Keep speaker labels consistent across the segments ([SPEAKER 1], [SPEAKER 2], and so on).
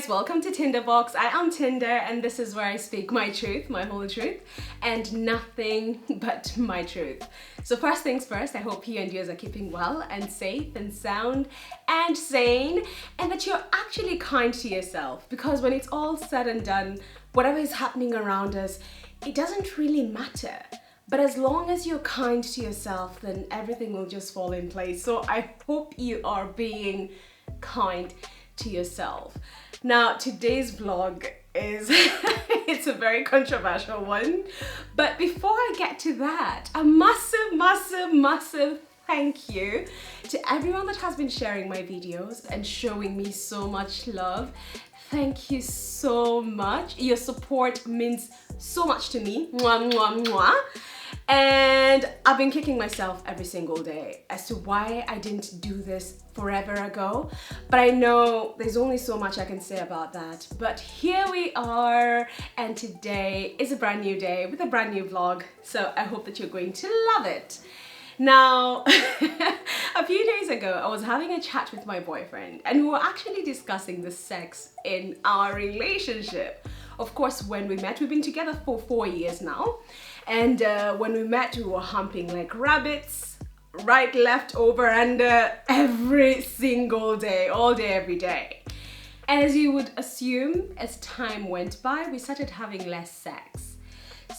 [SPEAKER 1] guys, welcome to Tinderbox. I am Tinder and this is where I speak my truth, my whole truth, and nothing but my truth. So first things first, I hope you and yours are keeping well and safe and sound and sane, and that you're actually kind to yourself, because when it's all said and done, whatever is happening around us, it doesn't really matter. But as long as you're kind to yourself, then everything will just fall in place. So I hope you are being kind to yourself. Now, today's vlog is, it's a very controversial one. But before I get to that, a massive thank you to everyone that has been sharing my videos and showing me so much love. Thank you so much. Your support means so much to me. Mwah, mwah, mwah. And I've been kicking myself every single day as to why I didn't do this forever ago. But I know there's only so much I can say about that. But here we are, and today is a brand new day with a brand new vlog. So I hope that you're going to love it. Now, a few days ago, I was having a chat with my boyfriend and we were actually discussing the sex in our relationship. Of course, when we met, we've been together for 4 years now. And when we met, we were humping like rabbits, right, left, over, under, every single day, all day, every day. And as you would assume, as time went by, we started having less sex.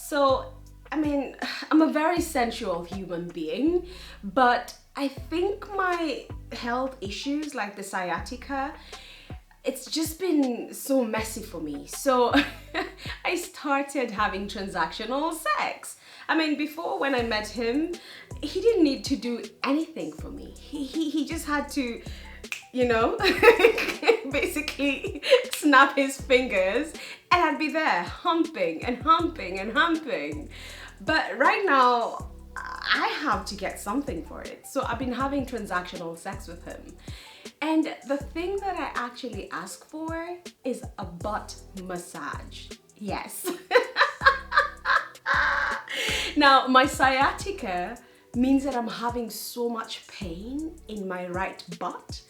[SPEAKER 1] So, I mean, I'm a very sensual human being, but I think my health issues like the sciatica, it's just been so messy for me. So I started having transactional sex. I mean, before, when I met him, he didn't need to do anything for me. He just had to, you know, basically snap his fingers and I'd be there humping and humping and humping. But right now, I have to get something for it. So I've been having transactional sex with him. And the thing that I actually ask for is a butt massage. Yes. Now, my sciatica means that I'm having so much pain in my right butt.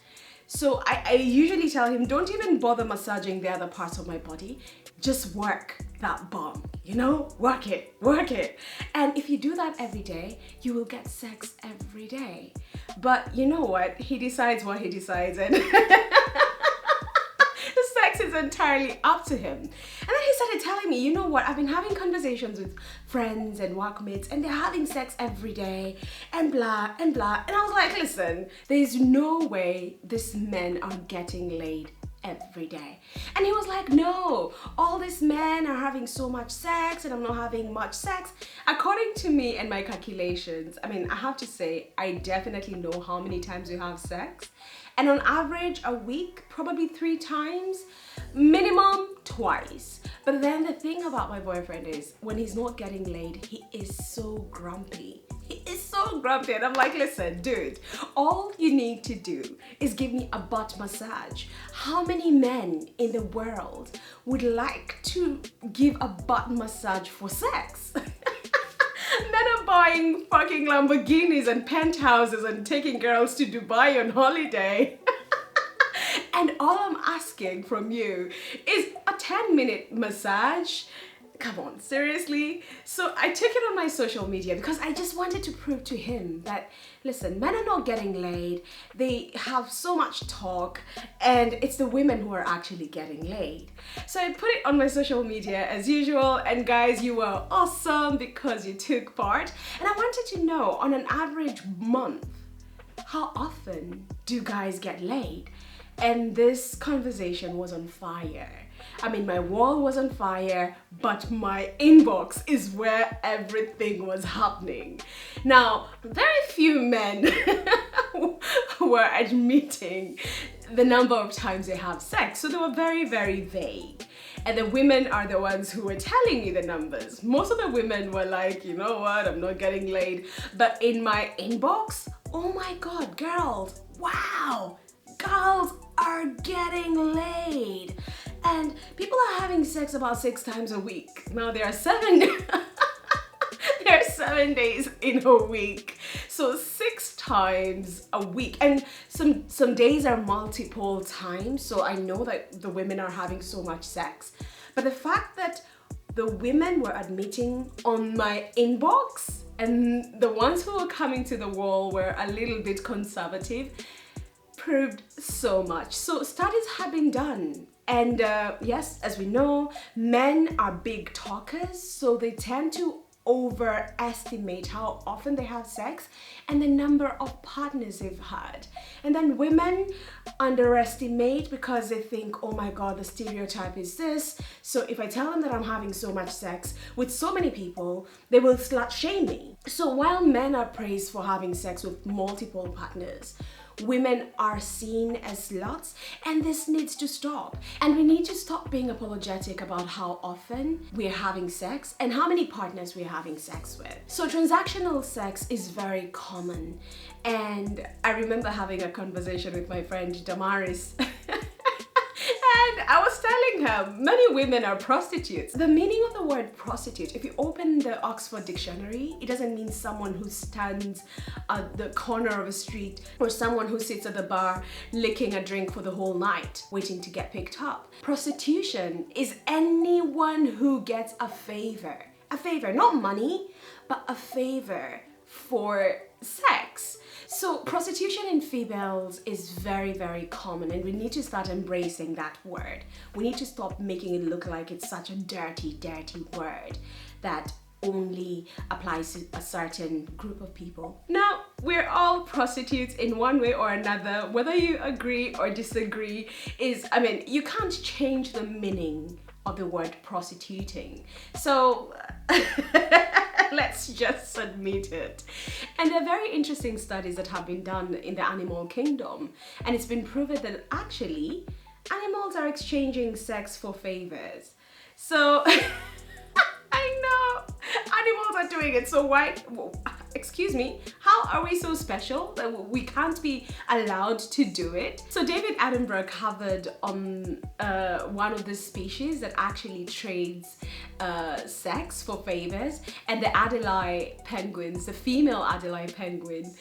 [SPEAKER 1] So I usually tell him, don't even bother massaging the other parts of my body. Just work that bum, you know? Work it, work it. And if you do that every day, you will get sex every day. But you know what? He decides what he decides, and the sex is entirely up to him. And then he started telling me, you know what? I've been having conversations with friends and workmates and they're having sex every day and blah and blah. And I was like, listen, there's no way these men are getting laid every day. And he was like, no, all these men are having so much sex and I'm not having much sex. According to me and my calculations, I mean, I have to say, I definitely know how many times we have sex. And on average, a week, probably 3 times, minimum twice. But then the thing about my boyfriend is, when he's not getting laid, he is so grumpy. He is so grumpy, and I'm like, listen, dude, all you need to do is give me a butt massage. How many men in the world would like to give a butt massage for sex? Men are buying fucking Lamborghinis and penthouses and taking girls to Dubai on holiday. And all I'm asking from you is a 10-minute massage. Come on, seriously? So I took it on my social media because I just wanted to prove to him that, listen, men are not getting laid. They have so much talk and it's the women who are actually getting laid. So I put it on my social media as usual, and guys, you were awesome because you took part. And I wanted to know, on an average month, how often do guys get laid? And this conversation was on fire. I mean, my wall was on fire, but my inbox is where everything was happening. Now, very few men were admitting the number of times they have sex, so they were very vague. And the women are the ones who were telling me the numbers. Most of the women were like, you know what, I'm not getting laid. But in my inbox, oh my God, girls, wow, girls are getting laid. And people are having sex about 6 times a week. Now there are 7 there are 7 days in a week. So 6 times a week, and some days are multiple times. So I know that the women are having so much sex, but the fact that the women were admitting on my inbox and the ones who were coming to the wall were a little bit conservative proved so much. So studies have been done, and yes, as we know, men are big talkers, so they tend to overestimate how often they have sex and the number of partners they've had. And then women underestimate because they think, oh my god, the stereotype is this, so if I tell them that I'm having so much sex with so many people, they will slut shame me. So while men are praised for having sex with multiple partners, women are seen as sluts, and this needs to stop. And we need to stop being apologetic about how often we're having sex and how many partners we're having sex with. So transactional sex is very common, and I remember having a conversation with my friend Damaris and I was telling her many women are prostitutes. The meaning of the word prostitute, if you open the Oxford Dictionary, it doesn't mean someone who stands at the corner of a street or someone who sits at the bar licking a drink for the whole night waiting to get picked up. Prostitution is anyone who gets a favor, not money, but a favor for sex. So prostitution in females is very, very common, and we need to start embracing that word. We need to stop making it look like it's such a dirty, dirty word that only applies to a certain group of people. Now, we're all prostitutes in one way or another. Whether you agree or disagree you can't change the meaning of the word prostituting. So let's just admit it. And there are very interesting studies that have been done in the animal kingdom, and it's been proven that actually animals are exchanging sex for favors. So I know animals are doing it, so why, excuse me, how are we so special that we can't be allowed to do it? So David Attenborough covered on one of the species that actually trades sex for favors, and the Adelaide penguins, the female Adelaide penguin,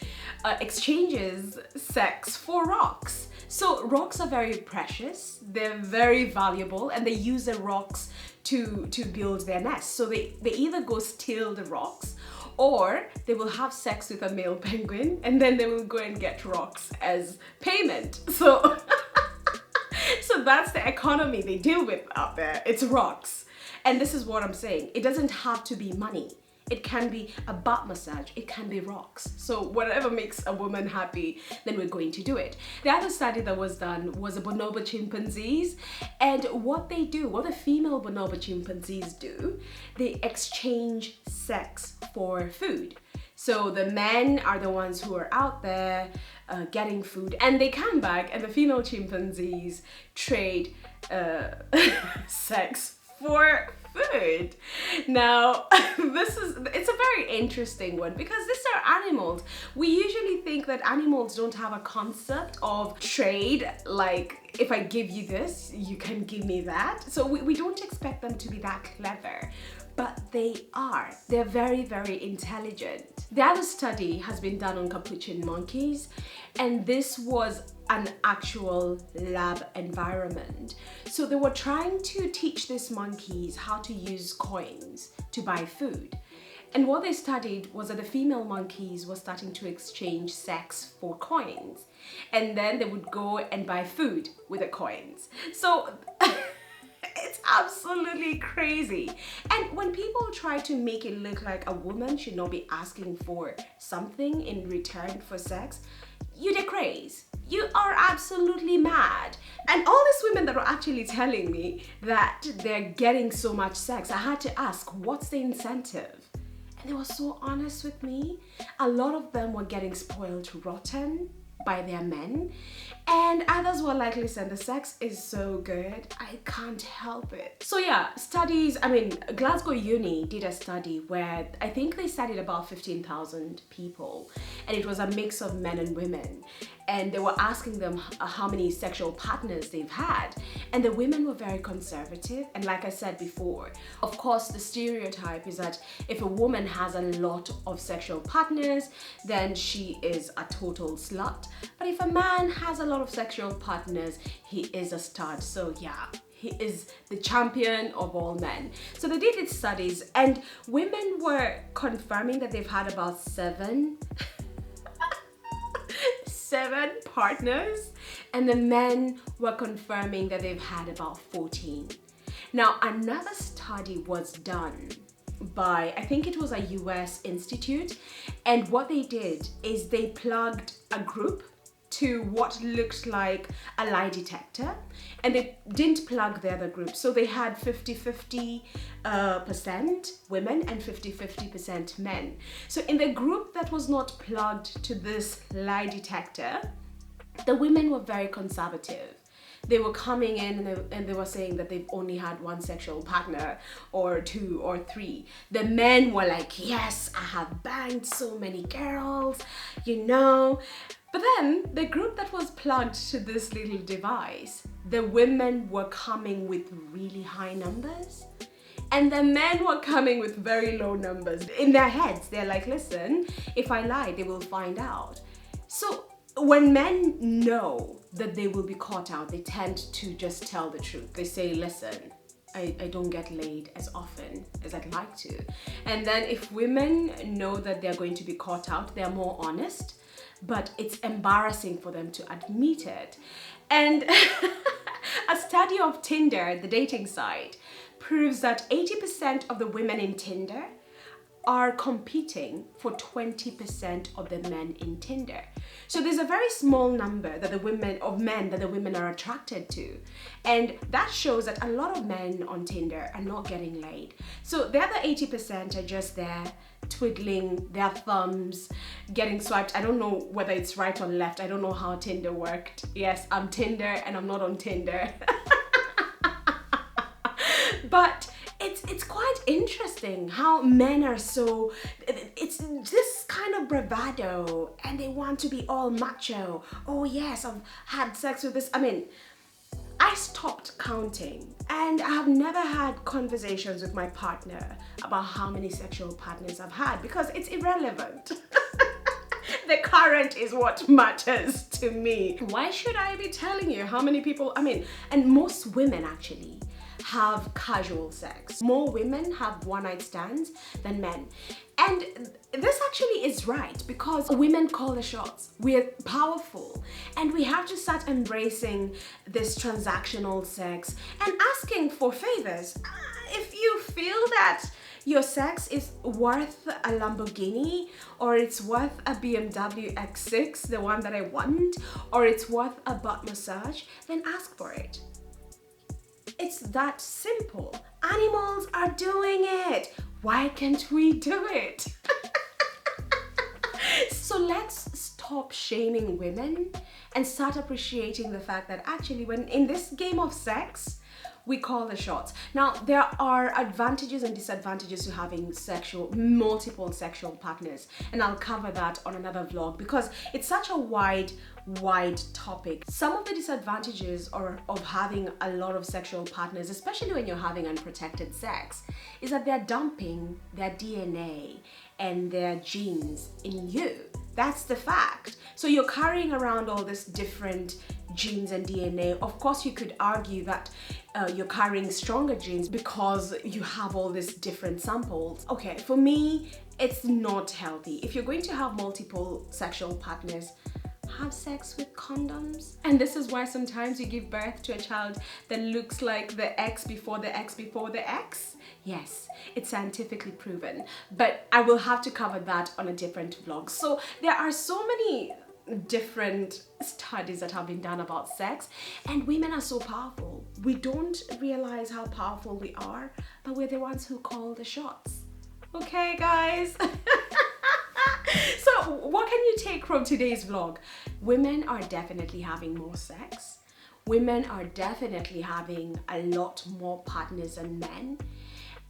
[SPEAKER 1] exchanges sex for rocks. So rocks are very precious, they're very valuable, and they use the rocks to build their nest. So they either go steal the rocks, or they will have sex with a male penguin and then they will go and get rocks as payment. So so that's the economy they deal with out there. It's rocks. And this is what I'm saying. It doesn't have to be money. It can be a butt massage, it can be rocks. So whatever makes a woman happy, then we're going to do it. The other study that was done was the bonobo chimpanzees, and what they do, what the female bonobo chimpanzees do, they exchange sex for food. So the men are the ones who are out there getting food, and they come back and the female chimpanzees trade sex for food. Now, it's a very interesting one because these are animals. We usually think that animals don't have a concept of trade, like if I give you this, you can give me that. So we don't expect them to be that clever, but they are. They're very, very intelligent. The other study has been done on capuchin monkeys, and this was an actual lab environment. So they were trying to teach these monkeys how to use coins to buy food. And what they studied was that the female monkeys were starting to exchange sex for coins. And then they would go and buy food with the coins. So it's absolutely crazy. And when people try to make it look like a woman should not be asking for something in return for sex, you decraze. You are absolutely mad. And all these women that were actually telling me that they're getting so much sex, I had to ask, what's the incentive? And they were so honest with me. A lot of them were getting spoiled rotten by their men. And others were like, listen, the sex is so good, I can't help it. So yeah, studies, Glasgow Uni did a study where I think they studied about 15,000 people, and it was a mix of men and women. And they were asking them how many sexual partners they've had. And the women were very conservative. And like I said before, of course, the stereotype is that if a woman has a lot of sexual partners, then she is a total slut. But if a man has a lot of sexual partners, he is a stud. So yeah, he is the champion of all men. So they did its studies, and women were confirming that they've had about seven partners, and the men were confirming that they've had about 14. Now, another study was done by, I think it was a US institute, and what they did is they plugged a group to what looked like a lie detector, and they didn't plug the other group. So they had 50-50% women and 50-50% men. So in the group that was not plugged to this lie detector, the women were very conservative. They were coming in and they were saying that they've only had one sexual partner or two or three. The men were like, yes, I have banged so many girls, you know. But then the group that was plugged to this little device, the women were coming with really high numbers, and the men were coming with very low numbers. In their heads, they're like, listen, if I lie, they will find out. So when men know that they will be caught out, they tend to just tell the truth. They say, listen, I don't get laid as often as I'd like to. And then if women know that they're going to be caught out, they're more honest, but it's embarrassing for them to admit it. And a study of Tinder, the dating site, proves that 80% of the women in Tinder are competing for 20% of the men in Tinder. So there's a very small number that men that the women are attracted to. And that shows that a lot of men on Tinder are not getting laid. So the other 80% are just there twiddling their thumbs, getting swiped. I don't know whether it's right or left. I don't know how Tinder worked. Yes, I'm Tinder and I'm not on Tinder. But it's quite interesting how men are so, it's this kind of bravado, and they want to be all macho. Oh yes, I've had sex with this. I stopped counting, and I have never had conversations with my partner about how many sexual partners I've had, because it's irrelevant. The current is what matters to me. Why should I be telling you how many people, and most women actually have casual sex. More women have one-night stands than men. And this actually is right, because women call the shots. We're powerful, and we have to start embracing this transactional sex and asking for favors. If you feel that your sex is worth a Lamborghini, or it's worth a BMW X6, the one that I want, or it's worth a butt massage, then ask for it. It's that simple. Animals are doing it. Why can't we do it? So let's stop shaming women and start appreciating the fact that actually, when in this game of sex, we call the shots. Now, there are advantages and disadvantages to having multiple sexual partners, and I'll cover that on another vlog because it's such a wide topic. Some of the disadvantages of having a lot of sexual partners, especially when you're having unprotected sex, is that they're dumping their DNA and their genes in you. That's the fact. So you're carrying around all this different genes and DNA. Of course, you could argue that you're carrying stronger genes because you have all these different samples. Okay, for me, it's not healthy. If you're going to have multiple sexual partners, have sex with condoms. And this is why sometimes you give birth to a child that looks like the X before the X before the X. Yes, it's scientifically proven, but I will have to cover that on a different vlog. So there are so many different studies that have been done about sex, and women are so powerful. We don't realize how powerful we are, but we're the ones who call the shots. Okay, guys? So what can you take from today's vlog? women are definitely having more sex. Women are definitely having a lot more partners than men.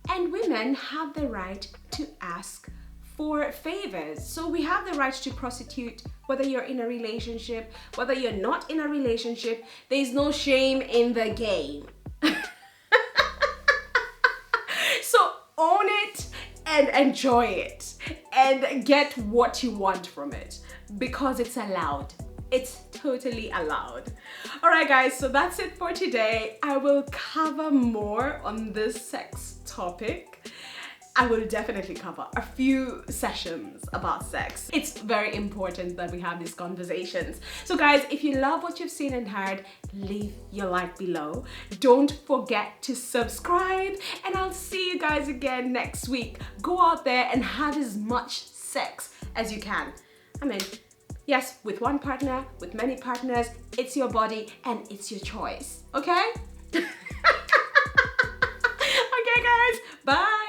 [SPEAKER 1] And women have the right to ask for favors. So we have the right to prostitute, whether you're in a relationship, whether you're not in a relationship. There's no shame in the game. So own it and enjoy it and get what you want from it, because it's allowed. It's totally allowed. All right, guys, so that's it for today. I will cover more on this sex topic. I will definitely cover a few sessions about sex. It's very important that we have these conversations. So guys, if you love what you've seen and heard, leave your like below. Don't forget to subscribe, and I'll see you guys again next week. Go out there and have as much sex as you can. I mean, yes, with one partner, with many partners, it's your body and it's your choice, okay? Okay, guys, bye.